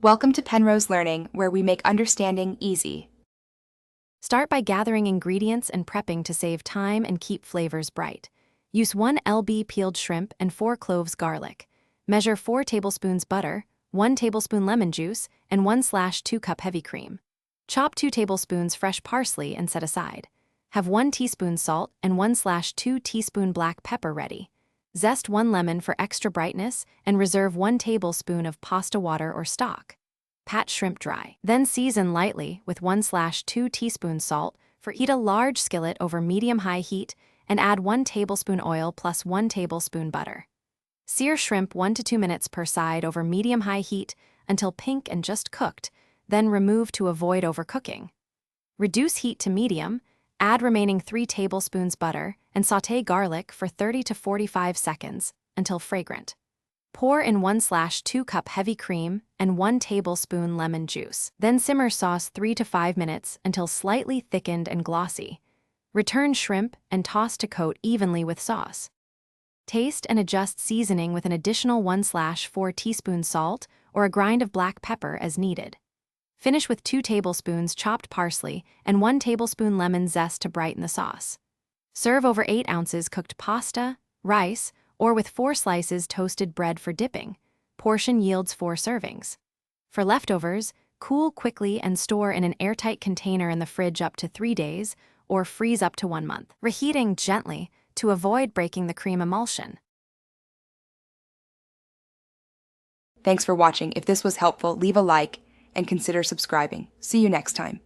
Welcome to Penrose Learning, where we make understanding easy. Start by gathering ingredients and prepping to save time and keep flavors bright. Use 1 lb peeled shrimp and 4 cloves garlic. Measure 4 tablespoons butter, 1 tablespoon lemon juice, and 1/2 cup heavy cream. Chop 2 tablespoons fresh parsley and set aside. Have 1 teaspoon salt and 1/2 teaspoon black pepper ready. Zest 1 lemon for extra brightness and reserve 1 tablespoon of pasta water or stock. Pat shrimp dry. Then season lightly with 1/2 teaspoons salt. Heat a large skillet over medium-high heat and add 1 tablespoon oil plus 1 tablespoon butter. Sear shrimp 1 to 2 minutes per side over medium-high heat until pink and just cooked, then remove to avoid overcooking. Reduce heat to medium, add remaining 3 tablespoons butter, and sauté garlic for 30 to 45 seconds until fragrant. Pour in 1/2 cup heavy cream and 1 tablespoon lemon juice. Then simmer sauce 3 to 5 minutes until slightly thickened and glossy. Return shrimp and toss to coat evenly with sauce. Taste and adjust seasoning with an additional 1/4 teaspoon salt or a grind of black pepper as needed. Finish with 2 tablespoons chopped parsley and 1 tablespoon lemon zest to brighten the sauce. Serve over 8 ounces cooked pasta, rice, or with 4 slices toasted bread for dipping. Portion yields 4 servings. For leftovers, cool quickly and store in an airtight container in the fridge up to 3 days or freeze up to 1 month, reheating gently to avoid breaking the cream emulsion. Thanks for watching. If this was helpful, leave a like and consider subscribing. See you next time.